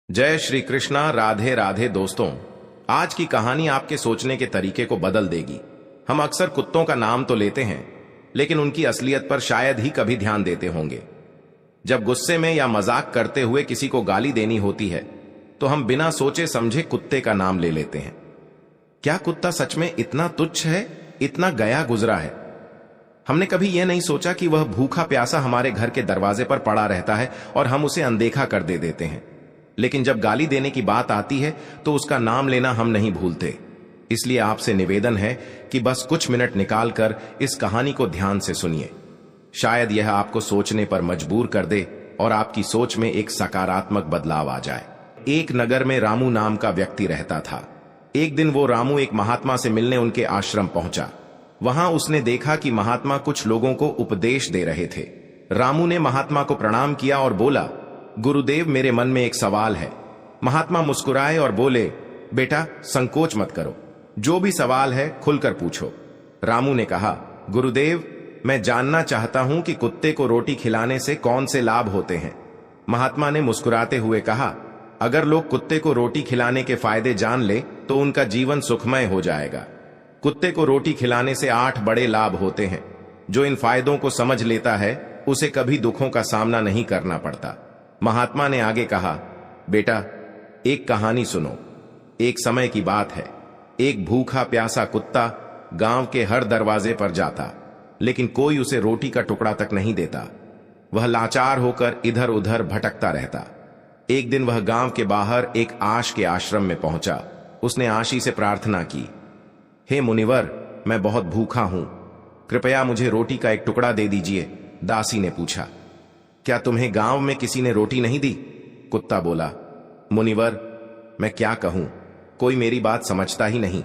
जय श्री कृष्णा। राधे राधे दोस्तों, आज की कहानी आपके सोचने के तरीके को बदल देगी। हम अक्सर कुत्तों का नाम तो लेते हैं, लेकिन उनकी असलियत पर शायद ही कभी ध्यान देते होंगे। जब गुस्से में या मजाक करते हुए किसी को गाली देनी होती है तो हम बिना सोचे समझे कुत्ते का नाम ले लेते हैं। क्या कुत्ता सच में इतना तुच्छ है, इतना गया गुजरा है? हमने कभी यह नहीं सोचा कि वह भूखा प्यासा हमारे घर के दरवाजे पर पड़ा रहता है और हम उसे अनदेखा कर देते हैं। लेकिन जब गाली देने की बात आती है तो उसका नाम लेना हम नहीं भूलते। इसलिए आपसे निवेदन है कि बस कुछ मिनट निकालकर इस कहानी को ध्यान से सुनिए। शायद यह आपको सोचने पर मजबूर कर दे और आपकी सोच में एक सकारात्मक बदलाव आ जाए। एक नगर में रामू नाम का व्यक्ति रहता था। एक दिन वो रामू एक महात्मा से मिलने उनके आश्रम पहुंचा। वहां उसने देखा कि महात्मा कुछ लोगों को उपदेश दे रहे थे। रामू ने महात्मा को प्रणाम किया और बोला, गुरुदेव, मेरे मन में एक सवाल है। महात्मा मुस्कुराए और बोले, बेटा संकोच मत करो, जो भी सवाल है खुलकर पूछो। रामू ने कहा, गुरुदेव, मैं जानना चाहता हूं कि कुत्ते को रोटी खिलाने से कौन से लाभ होते हैं। महात्मा ने मुस्कुराते हुए कहा, अगर लोग कुत्ते को रोटी खिलाने के फायदे जान ले तो उनका जीवन सुखमय हो जाएगा। कुत्ते को रोटी खिलाने से 8 बड़े लाभ होते हैं। जो इन फायदों को समझ लेता है उसे कभी दुखों का सामना नहीं करना पड़ता। महात्मा ने आगे कहा, बेटा एक कहानी सुनो। एक समय की बात है, एक भूखा प्यासा कुत्ता गांव के हर दरवाजे पर जाता, लेकिन कोई उसे रोटी का टुकड़ा तक नहीं देता। वह लाचार होकर इधर उधर भटकता रहता। एक दिन वह गांव के बाहर एक आश के आश्रम में पहुंचा। उसने आशी से प्रार्थना की, हे मुनिवर, मैं बहुत भूखा हूं, कृपया मुझे रोटी का एक टुकड़ा दे दीजिए। दासी ने पूछा, क्या तुम्हें गांव में किसी ने रोटी नहीं दी? कुत्ता बोला, मुनिवर, मैं क्या कहूं, कोई मेरी बात समझता ही नहीं।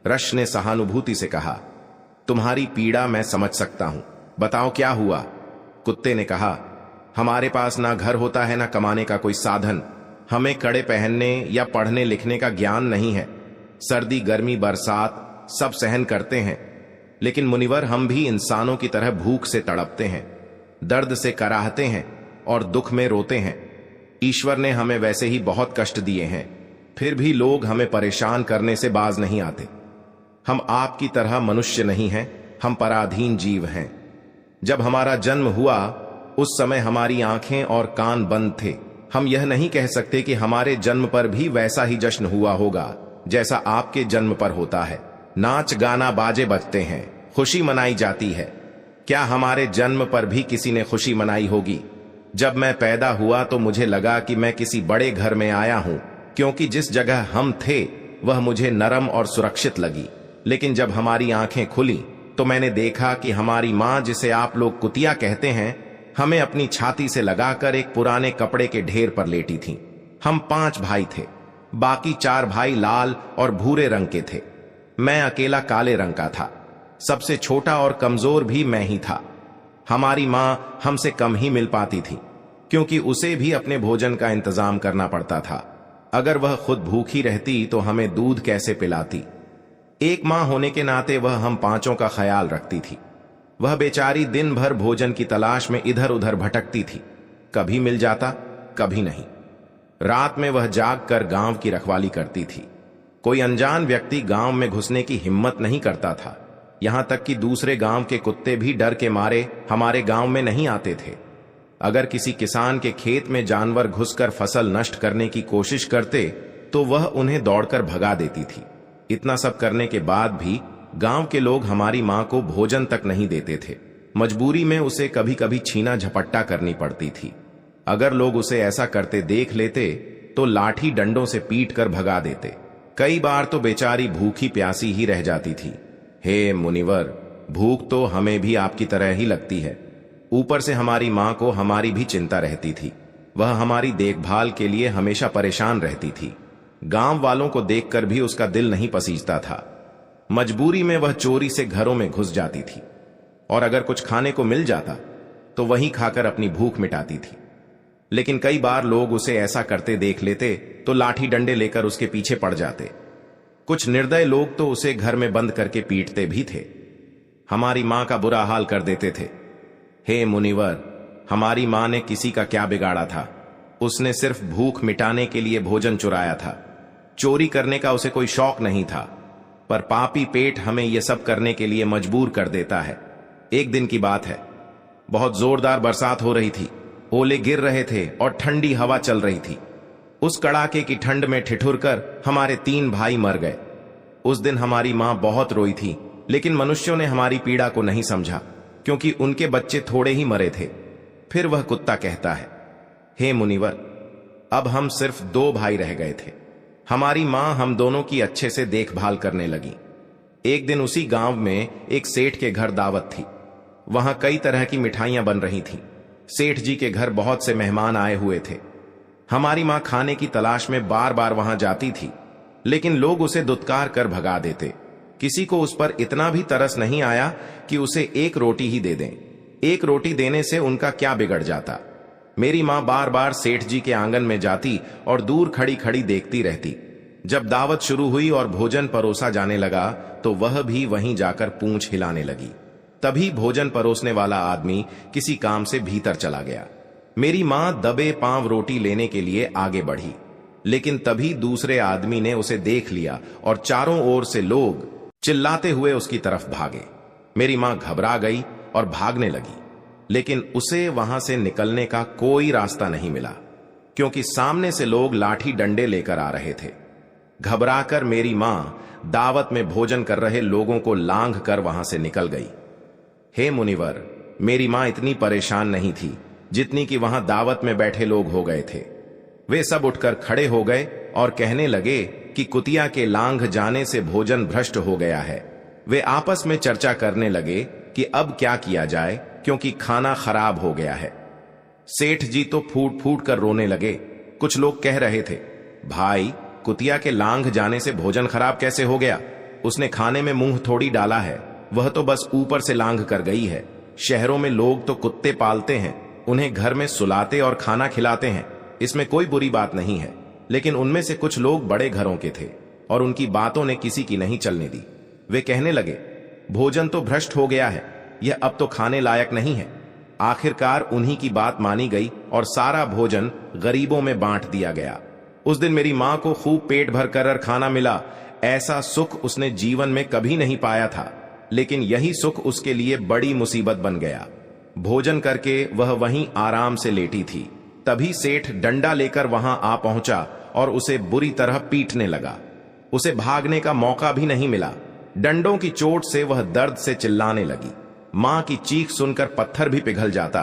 रश ने सहानुभूति से कहा, तुम्हारी पीड़ा मैं समझ सकता हूं, बताओ क्या हुआ? कुत्ते ने कहा, हमारे पास ना घर होता है ना कमाने का कोई साधन। हमें कड़े पहनने या पढ़ने लिखने का ज्ञान नहीं है। सर्दी गर्मी बरसात सब सहन करते हैं, लेकिन मुनिवर हम भी इंसानों की तरह भूख से तड़पते हैं, दर्द से कराहते हैं और दुख में रोते हैं। ईश्वर ने हमें वैसे ही बहुत कष्ट दिए हैं, फिर भी लोग हमें परेशान करने से बाज नहीं आते। हम आपकी तरह मनुष्य नहीं हैं, हम पराधीन जीव हैं। जब हमारा जन्म हुआ उस समय हमारी आंखें और कान बंद थे। हम यह नहीं कह सकते कि हमारे जन्म पर भी वैसा ही जश्न हुआ होगा जैसा आपके जन्म पर होता है। नाच गाना बाजे बजते हैं, खुशी मनाई जाती है। क्या हमारे जन्म पर भी किसी ने खुशी मनाई होगी? जब मैं पैदा हुआ तो मुझे लगा कि मैं किसी बड़े घर में आया हूं, क्योंकि जिस जगह हम थे वह मुझे नरम और सुरक्षित लगी। लेकिन जब हमारी आंखें खुली तो मैंने देखा कि हमारी मां, जिसे आप लोग कुतिया कहते हैं, हमें अपनी छाती से लगाकर एक पुराने कपड़े के ढेर पर लेटी थी। हम 5 भाई थे, बाकी 4 भाई लाल और भूरे रंग के थे। मैं अकेला काले रंग का था। सबसे छोटा और कमजोर भी मैं ही था। हमारी मां हमसे कम ही मिल पाती थी, क्योंकि उसे भी अपने भोजन का इंतजाम करना पड़ता था। अगर वह खुद भूखी रहती तो हमें दूध कैसे पिलाती? एक मां होने के नाते वह हम 5 का ख्याल रखती थी। वह बेचारी दिन भर भोजन की तलाश में इधर उधर भटकती थी, कभी मिल जाता कभी नहीं। रात में वह जाग कर गांव की रखवाली करती थी। कोई अनजान व्यक्ति गांव में घुसने की हिम्मत नहीं करता था। यहां तक कि दूसरे गांव के कुत्ते भी डर के मारे हमारे गांव में नहीं आते थे। अगर किसी किसान के खेत में जानवर घुसकर फसल नष्ट करने की कोशिश करते तो वह उन्हें दौड़कर भगा देती थी। इतना सब करने के बाद भी गांव के लोग हमारी मां को भोजन तक नहीं देते थे। मजबूरी में उसे कभी कभी छीना झपट्टा करनी पड़ती थी। अगर लोग उसे ऐसा करते देख लेते तो लाठी डंडों से पीट कर भगा देते। कई बार तो बेचारी भूखी प्यासी ही रह जाती थी। हे मुनिवर, भूख तो हमें भी आपकी तरह ही लगती है। ऊपर से हमारी मां को हमारी भी चिंता रहती थी। वह हमारी देखभाल के लिए हमेशा परेशान रहती थी। गांव वालों को देखकर भी उसका दिल नहीं पसीजता था। मजबूरी में वह चोरी से घरों में घुस जाती थी, और अगर कुछ खाने को मिल जाता तो वहीं खाकर अपनी भूख मिटाती थी। लेकिन कई बार लोग उसे ऐसा करते देख लेते तो लाठी डंडे लेकर उसके पीछे पड़ जाते। कुछ निर्दय लोग तो उसे घर में बंद करके पीटते भी थे। हमारी मां का बुरा हाल कर देते थे। हे मुनिवर, हमारी मां ने किसी का क्या बिगाड़ा था? उसने सिर्फ भूख मिटाने के लिए भोजन चुराया था। चोरी करने का उसे कोई शौक नहीं था, पर पापी पेट हमें यह सब करने के लिए मजबूर कर देता है। एक दिन की बात है, बहुत जोरदार बरसात हो रही थी, ओले गिर रहे थे और ठंडी हवा चल रही थी। उस कड़ाके की ठंड में ठिठुर कर हमारे 3 भाई मर गए। उस दिन हमारी मां बहुत रोई थी, लेकिन मनुष्यों ने हमारी पीड़ा को नहीं समझा, क्योंकि उनके बच्चे थोड़े ही मरे थे। फिर वह कुत्ता कहता है, हे मुनिवर, अब हम सिर्फ 2 भाई रह गए थे। हमारी मां हम दोनों की अच्छे से देखभाल करने लगी। एक दिन उसी गांव में एक सेठ के घर दावत थी। वहां कई तरह की मिठाइयां बन रही थीं। सेठ जी के घर बहुत से मेहमान आए हुए थे। हमारी मां खाने की तलाश में बार बार वहां जाती थी, लेकिन लोग उसे दुत्कार कर भगा देते। किसी को उस पर इतना भी तरस नहीं आया कि उसे 1 रोटी ही दे दें। 1 रोटी देने से उनका क्या बिगड़ जाता। मेरी मां बार बार सेठ जी के आंगन में जाती और दूर खड़ी खड़ी देखती रहती। जब दावत शुरू हुई और भोजन परोसा जाने लगा, तो वह भी वहीं जाकर पूंछ हिलाने लगी। तभी भोजन परोसने वाला आदमी किसी काम से भीतर चला गया। मेरी मां दबे पांव रोटी लेने के लिए आगे बढ़ी, लेकिन तभी दूसरे आदमी ने उसे देख लिया और चारों ओर से लोग चिल्लाते हुए उसकी तरफ भागे। मेरी मां घबरा गई और भागने लगी, लेकिन उसे वहां से निकलने का कोई रास्ता नहीं मिला, क्योंकि सामने से लोग लाठी डंडे लेकर आ रहे थे। घबराकर मेरी मां दावत में भोजन कर रहे लोगों को लांघ कर वहां से निकल गई। हे मुनिवर, मेरी मां इतनी परेशान नहीं थी जितनी कि वहां दावत में बैठे लोग हो गए थे। वे सब उठकर खड़े हो गए और कहने लगे कि कुतिया के लांघ जाने से भोजन भ्रष्ट हो गया है। वे आपस में चर्चा करने लगे कि अब क्या किया जाए, क्योंकि खाना खराब हो गया है। सेठ जी तो फूट फूट कर रोने लगे। कुछ लोग कह रहे थे, भाई, कुतिया के लांघ जाने से भोजन खराब कैसे हो गया? उसने खाने में मुंह थोड़ी डाला है, वह तो बस ऊपर से लांघ कर गई है। शहरों में लोग तो कुत्ते पालते हैं, उन्हें घर में सुलाते और खाना खिलाते हैं, इसमें कोई बुरी बात नहीं है। लेकिन उनमें से कुछ लोग बड़े घरों के थे और उनकी बातों ने किसी की नहीं चलने दी। वे कहने लगे, भोजन तो भ्रष्ट हो गया है, यह अब तो खाने लायक नहीं है। आखिरकार उन्हीं की बात मानी गई और सारा भोजन गरीबों में बांट दिया गया। उस दिन मेरी मां को खूब पेट भर कर खाना मिला। ऐसा सुख उसने जीवन में कभी नहीं पाया था, लेकिन यही सुख उसके लिए बड़ी मुसीबत बन गया। भोजन करके वह वहीं आराम से लेटी थी। तभी सेठ डंडा लेकर वहां आ पहुंचा और उसे बुरी तरह पीटने लगा। उसे भागने का मौका भी नहीं मिला। डंडों की चोट से वह दर्द से चिल्लाने लगी। मां की चीख सुनकर पत्थर भी पिघल जाता,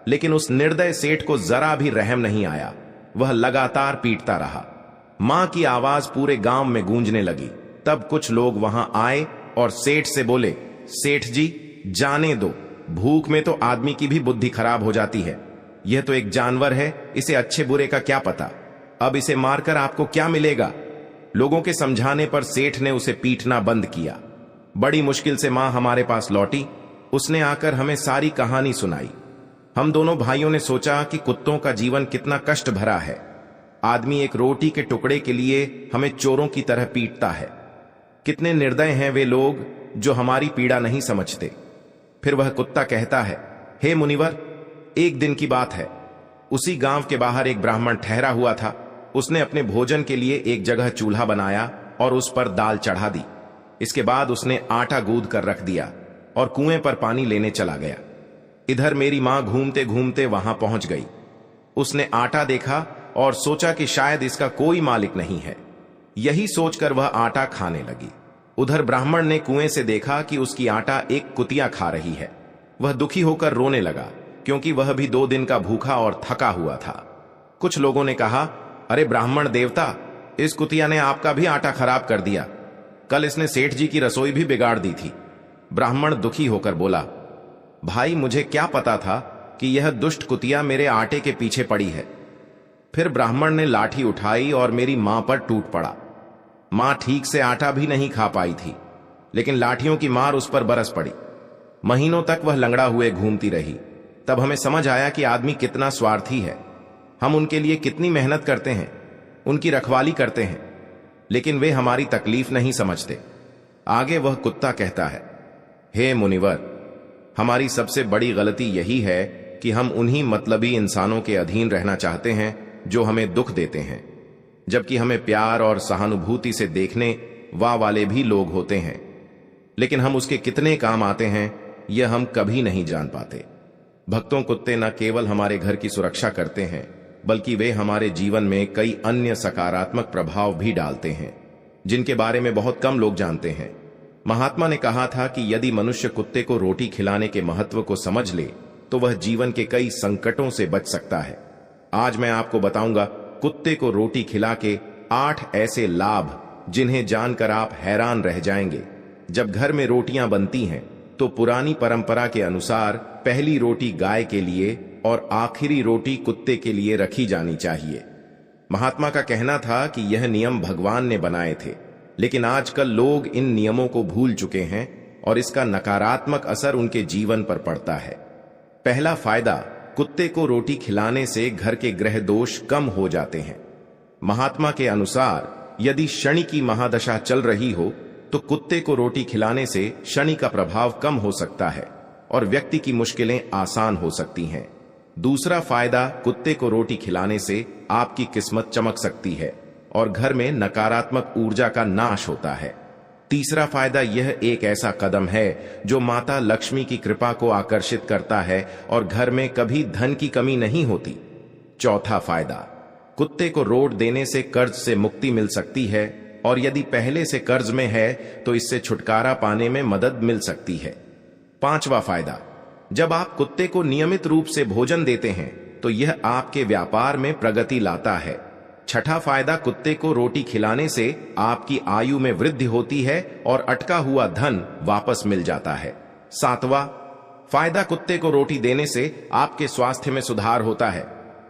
लेकिन उस निर्दय सेठ को जरा भी रहम नहीं आया। वह लगातार पीटता रहा। मां की आवाज पूरे गांव में गूंजने लगी। तब कुछ लोग वहां आए और सेठ से बोले, सेठ जी, जाने दो, भूख में तो आदमी की भी बुद्धि खराब हो जाती है। यह तो एक जानवर है, इसे अच्छे बुरे का क्या पता। अब इसे मारकर आपको क्या मिलेगा? लोगों के समझाने पर सेठ ने उसे पीटना बंद किया। बड़ी मुश्किल से मां हमारे पास लौटी। उसने आकर हमें सारी कहानी सुनाई। हम दोनों भाइयों ने सोचा कि कुत्तों का जीवन कितना कष्ट भरा है। आदमी एक रोटी के टुकड़े के लिए हमें चोरों की तरह पीटता है। कितने निर्दय हैं वे लोग जो हमारी पीड़ा नहीं समझते। फिर वह कुत्ता कहता है, हे मुनिवर, एक दिन की बात है, उसी गांव के बाहर एक ब्राह्मण ठहरा हुआ था। उसने अपने भोजन के लिए एक जगह चूल्हा बनाया और उस पर दाल चढ़ा दी। इसके बाद उसने आटा गूंद कर रख दिया और कुएं पर पानी लेने चला गया। इधर मेरी मां घूमते घूमते वहां पहुंच गई। उसने आटा देखा और सोचा कि शायद इसका कोई मालिक नहीं है। यही सोचकर वह आटा खाने लगी। उधर ब्राह्मण ने कुएं से देखा कि उसकी आटा एक कुतिया खा रही है। वह दुखी होकर रोने लगा, क्योंकि वह भी 2 दिन का भूखा और थका हुआ था। कुछ लोगों ने कहा, अरे ब्राह्मण देवता, इस कुतिया ने आपका भी आटा खराब कर दिया। कल इसने सेठ जी की रसोई भी बिगाड़ दी थी। ब्राह्मण दुखी होकर बोला, भाई, मुझे क्या पता था कि यह दुष्ट कुतिया मेरे आटे के पीछे पड़ी है। फिर ब्राह्मण ने लाठी उठाई और मेरी मां पर टूट पड़ा। मां ठीक से आटा भी नहीं खा पाई थी, लेकिन लाठियों की मार उस पर बरस पड़ी। महीनों तक वह लंगड़ा हुए घूमती रही। तब हमें समझ आया कि आदमी कितना स्वार्थी है। हम उनके लिए कितनी मेहनत करते हैं, उनकी रखवाली करते हैं, लेकिन वे हमारी तकलीफ नहीं समझते। आगे वह कुत्ता कहता है, हे मुनिवर, हमारी सबसे बड़ी गलती यही है कि हम उन्हीं मतलबी इंसानों के अधीन रहना चाहते हैं जो हमें दुख देते हैं, जबकि हमें प्यार और सहानुभूति से देखने वाले भी लोग होते हैं, लेकिन हम उसके कितने काम आते हैं यह हम कभी नहीं जान पाते। भक्तों कुत्ते न केवल हमारे घर की सुरक्षा करते हैं, बल्कि वे हमारे जीवन में कई अन्य सकारात्मक प्रभाव भी डालते हैं, जिनके बारे में बहुत कम लोग जानते हैं। महात्मा ने कहा था कि यदि मनुष्य कुत्ते को रोटी खिलाने के महत्व को समझ ले तो वह जीवन के कई संकटों से बच सकता है। आज मैं आपको बताऊंगा कुत्ते को रोटी खिला के 8 ऐसे लाभ जिन्हें जानकर आप हैरान रह जाएंगे। जब घर में रोटियां बनती हैं तो पुरानी परंपरा के अनुसार पहली रोटी गाय के लिए और आखिरी रोटी कुत्ते के लिए रखी जानी चाहिए। महात्मा का कहना था कि यह नियम भगवान ने बनाए थे, लेकिन आजकल लोग इन नियमों को भूल चुके हैं और इसका नकारात्मक असर उनके जीवन पर पड़ता है। पहला फायदा, कुत्ते को रोटी खिलाने से घर के ग्रह दोष कम हो जाते हैं। महात्मा के अनुसार यदि शनि की महादशा चल रही हो तो कुत्ते को रोटी खिलाने से शनि का प्रभाव कम हो सकता है और व्यक्ति की मुश्किलें आसान हो सकती हैं। दूसरा फायदा, कुत्ते को रोटी खिलाने से आपकी किस्मत चमक सकती है और घर में नकारात्मक ऊर्जा का नाश होता है। तीसरा फायदा, यह एक ऐसा कदम है जो माता लक्ष्मी की कृपा को आकर्षित करता है और घर में कभी धन की कमी नहीं होती। चौथा फायदा, कुत्ते को रोट देने से कर्ज से मुक्ति मिल सकती है और यदि पहले से कर्ज में है तो इससे छुटकारा पाने में मदद मिल सकती है। पांचवा फायदा, जब आप कुत्ते को नियमित रूप से भोजन देते हैं तो यह आपके व्यापार में प्रगति लाता है। छठा फायदा, कुत्ते को रोटी खिलाने से आपकी आयु में वृद्धि होती है और अटका हुआ धन वापस मिल जाता है। सातवां फायदा, कुत्ते को रोटी देने से आपके स्वास्थ्य में सुधार होता है,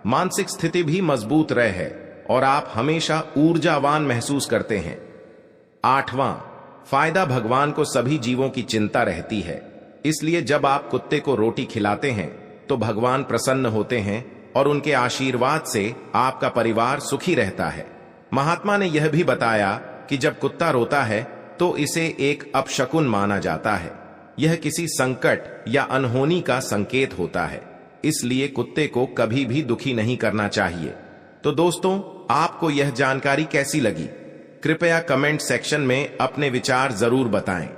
मानसिक स्थिति भी मजबूत रहे है और आप हमेशा ऊर्जावान महसूस करते हैं। आठवां फायदा, भगवान को सभी जीवों की चिंता रहती है, इसलिए जब आप कुत्ते को रोटी खिलाते हैं तो भगवान प्रसन्न होते हैं और उनके आशीर्वाद से आपका परिवार सुखी रहता है। महात्मा ने यह भी बताया कि जब कुत्ता रोता है तो इसे एक अपशकुन माना जाता है। यह किसी संकट या अनहोनी का संकेत होता है, इसलिए कुत्ते को कभी भी दुखी नहीं करना चाहिए। तो दोस्तों, आपको यह जानकारी कैसी लगी? कृपया कमेंट सेक्शन में अपने विचार जरूर बताएं।